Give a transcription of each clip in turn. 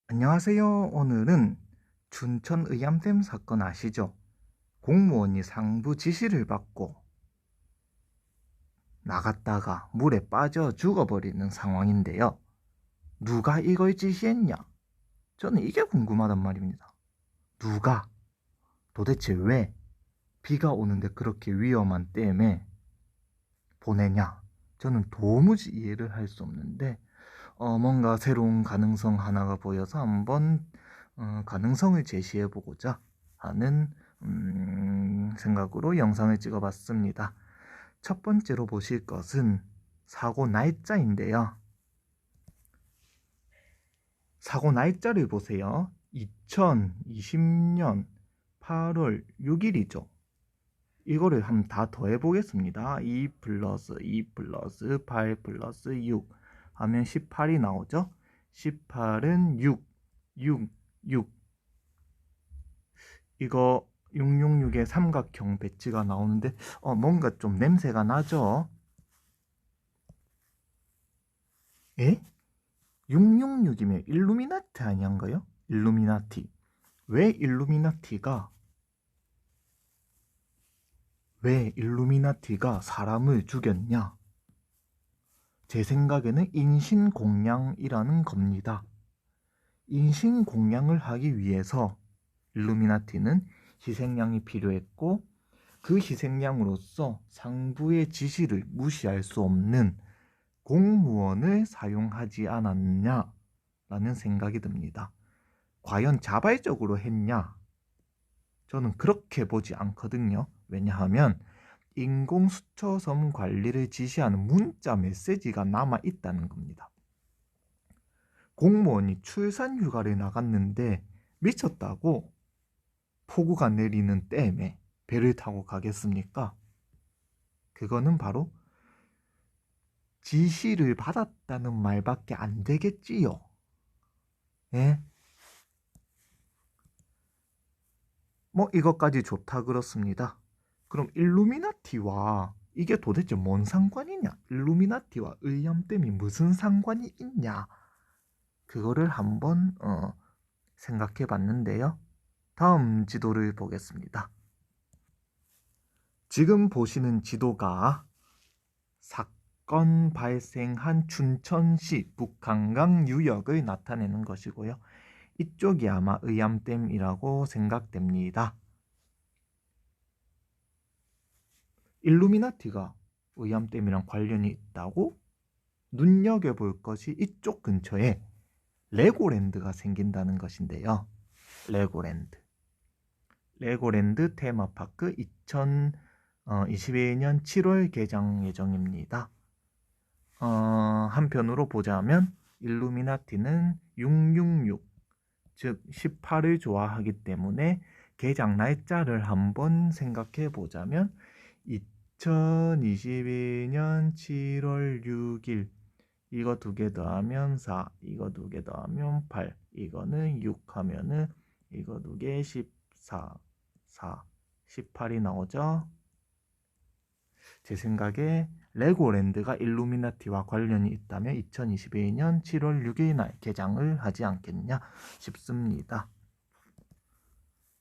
안녕하세요. 오늘은 춘천 의암댐 사건 아시죠? 공무원이 상부 지시를 받고 나갔다가 물에 빠져 죽어버리는 상황인데요. 누가 이걸 지시했냐? 저는 이게 궁금하단 말입니다. 누가? 도대체 왜 비가 오는데 그렇게 위험한 댐에 보내냐? 저는 도무지 이해를 할 수 없는데 뭔가 새로운 가능성 하나가 보여서 한번 가능성을 제시해보고자 하는 생각으로 영상을 찍어봤습니다. 첫 번째로 보실 것은 사고 날짜인데요. 사고 날짜를 보세요. 2020년 8월 6일이죠. 이거를 한번 다 더해보겠습니다. 2 플러스 2 플러스 8 플러스 6 하면 18이 나오죠. 18은 6, 6, 6. 이거 666의 삼각형 배치가 나오는데 뭔가 좀 냄새가 나죠? 에? 666이면 일루미나티 아니한가요? 일루미나티. 왜 일루미나티가 왜 일루미나티가 사람을 죽였냐? 제 생각에는 인신공양이라는 겁니다. 인신공양을 하기 위해서 일루미나티는 희생양이 필요했고 그 희생양으로서 상부의 지시를 무시할 수 없는 공무원을 사용하지 않았냐라는 생각이 듭니다. 과연 자발적으로 했냐? 저는 그렇게 보지 않거든요. 왜냐하면 인공수초섬 관리를 지시하는 문자 메시지가 남아 있다는 겁니다. 공무원이 출산 휴가를 나갔는데 미쳤다고 폭우가 내리는 댐에 배를 타고 가겠습니까? 그거는 바로 지시를 받았다는 말밖에 안 되겠지요. 예? 뭐 이것까지 좋다 그렇습니다. 그럼 일루미나티와 이게 도대체 뭔 상관이냐? 일루미나티와 의암댐이 무슨 상관이 있냐? 그거를 한번 생각해 봤는데요. 다음 지도를 보겠습니다. 지금 보시는 지도가 사건 발생한 춘천시 북한강 유역을 나타내는 것이고요. 이쪽이 아마 의암댐이라고 생각됩니다. 일루미나티가 의암댐이랑 관련이 있다고? 눈여겨볼 것이 이쪽 근처에 레고랜드가 생긴다는 것인데요. 레고랜드 테마파크 2022년 7월 개장 예정입니다. 한편으로 보자면 일루미나티는 666, 즉 18을 좋아하기 때문에 개장 날짜를 한번 생각해 보자면 2022년 7월 6일 이거 두 개 더하면 4, 이거 두 개 더하면 8, 이거는 6 하면은 이거 두 개 14, 4, 18이 나오죠. 제 생각에 레고랜드가 일루미나티와 관련이 있다면 2022년 7월 6일 날 개장을 하지 않겠냐 싶습니다.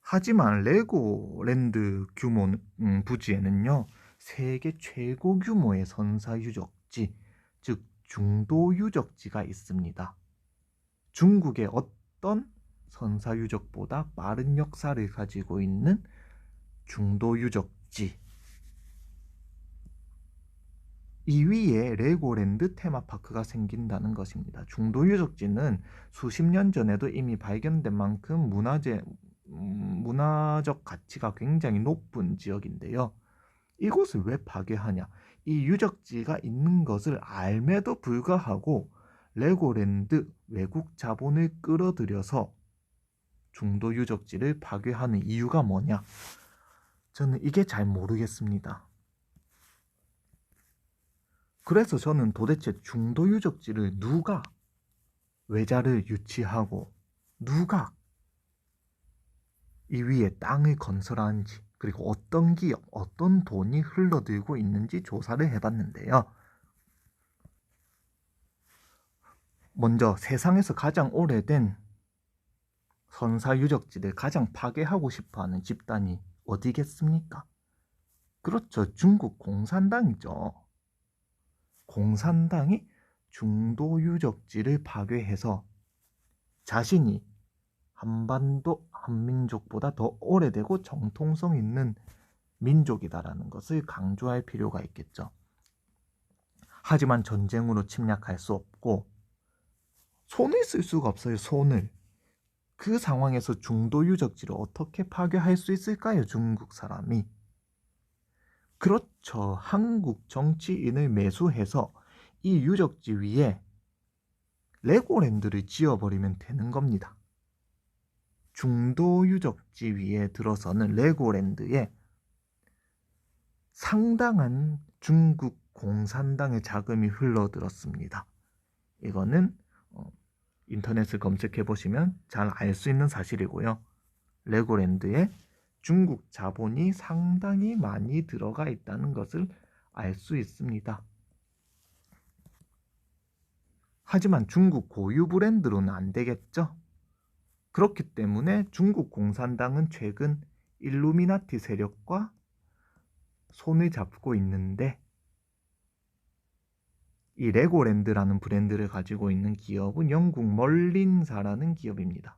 하지만 레고랜드 규모 부지에는요, 세계 최고 규모의 선사 유적지, 즉 중도 유적지가 있습니다. 중국의 어떤 선사 유적보다 빠른 역사를 가지고 있는 중도 유적지. 2위에 레고랜드 테마파크가 생긴다는 것입니다. 중도 유적지는 수십 년 전에도 이미 발견된 만큼 문화적 가치가 굉장히 높은 지역인데요. 이곳을 왜 파괴하냐? 이 유적지가 있는 것을 알매도 불구하고 레고랜드 외국 자본을 끌어들여서 중도 유적지를 파괴하는 이유가 뭐냐? 저는 이게 잘 모르겠습니다. 그래서 저는 도대체 중도 유적지를 누가 외자를 유치하고 누가 이 위에 땅을 건설하는지, 그리고 어떤 기업, 어떤 돈이 흘러들고 있는지 조사를 해봤는데요. 먼저 세상에서 가장 오래된 선사 유적지를 가장 파괴하고 싶어하는 집단이 어디겠습니까? 그렇죠. 중국 공산당이죠. 공산당이 중도 유적지를 파괴해서 자신이 한반도 한민족보다 더 오래되고 정통성 있는 민족이다라는 것을 강조할 필요가 있겠죠. 하지만 전쟁으로 침략할 수 없고 손을 쓸 수가 없어요. 손을. 그 상황에서 중도 유적지를 어떻게 파괴할 수 있을까요? 중국 사람이. 그렇죠. 한국 정치인을 매수해서 이 유적지 위에 레고랜드를 지어버리면 되는 겁니다. 중도 유적지 위에 들어서는 레고랜드에 상당한 중국 공산당의 자금이 흘러들었습니다. 이거는 인터넷을 검색해 보시면 잘 알 수 있는 사실이고요. 레고랜드에 중국 자본이 상당히 많이 들어가 있다는 것을 알 수 있습니다. 하지만 중국 고유 브랜드로는 안 되겠죠? 그렇기 때문에 중국 공산당은 최근 일루미나티 세력과 손을 잡고 있는데 이 레고랜드라는 브랜드를 가지고 있는 기업은 영국 멀린사라는 기업입니다.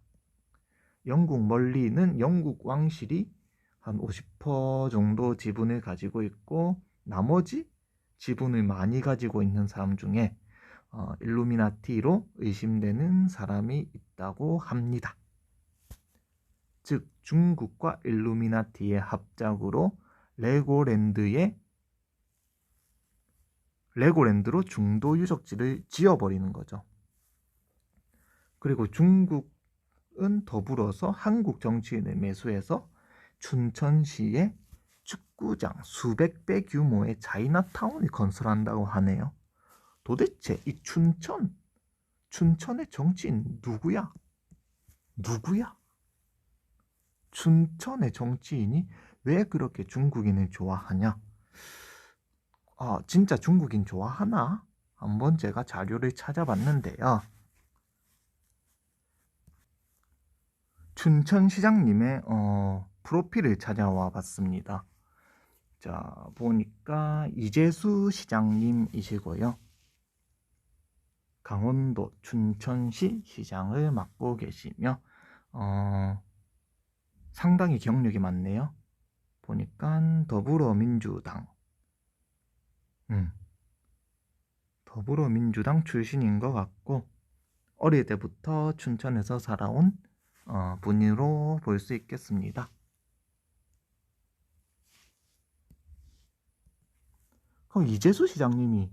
영국 멀린은 영국 왕실이 한 50% 정도 지분을 가지고 있고 나머지 지분을 많이 가지고 있는 사람 중에 일루미나티로 의심되는 사람이 있다고 합니다. 즉 중국과 일루미나티의 합작으로 레고랜드로 중도 유적지를 지어버리는 거죠. 그리고 중국은 더불어서 한국 정치인을 매수해서 춘천시에 축구장 수백 배 규모의 차이나타운을 건설한다고 하네요. 도대체 이 춘천의 정치인 누구야? 춘천의 정치인이 왜 그렇게 중국인을 좋아하냐? 진짜 중국인 좋아하나? 한번 제가 자료를 찾아봤는데요. 춘천시장님의 프로필을 찾아와 봤습니다. 자, 보니까 이재수 시장님이시고요. 강원도 춘천시 시장을 맡고 계시며 상당히 경력이 많네요. 보니까 더불어민주당 출신인 것 같고 어릴 때부터 춘천에서 살아온 분으로 볼 수 있겠습니다. 그럼 이재수 시장님이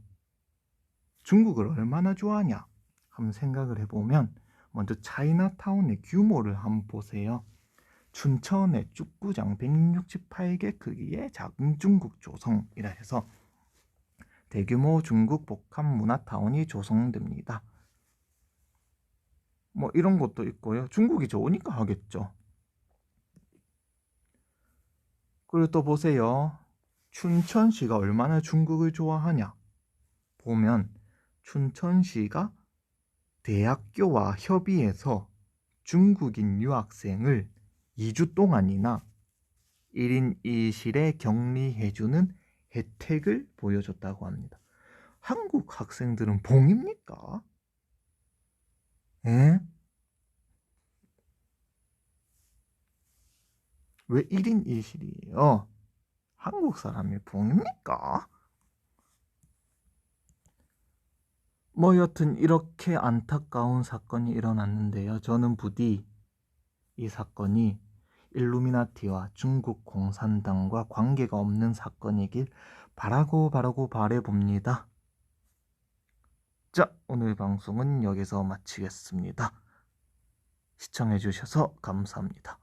중국을 얼마나 좋아하냐 한번 생각을 해보면 먼저 차이나타운의 규모를 한번 보세요. 춘천의 축구장 168개 크기의 작은 중국 조성이라 해서 대규모 중국 복합 문화타운이 조성됩니다. 뭐 이런 것도 있고요. 중국이 좋으니까 하겠죠. 그리고 또 보세요. 춘천시가 얼마나 중국을 좋아하냐 보면 춘천시가 대학교와 협의해서 중국인 유학생을 2주 동안이나 1인 2실에 격리해주는 혜택을 보여줬다고 합니다. 한국 학생들은 봉입니까? 에? 왜 1인 1실이에요? 한국 사람이 봉입니까? 뭐 여튼 이렇게 안타까운 사건이 일어났는데요. 저는 부디 이 사건이 일루미나티와 중국 공산당과 관계가 없는 사건이길 바라고 바라봅니다. 자, 오늘 방송은 여기서 마치겠습니다. 시청해주셔서 감사합니다.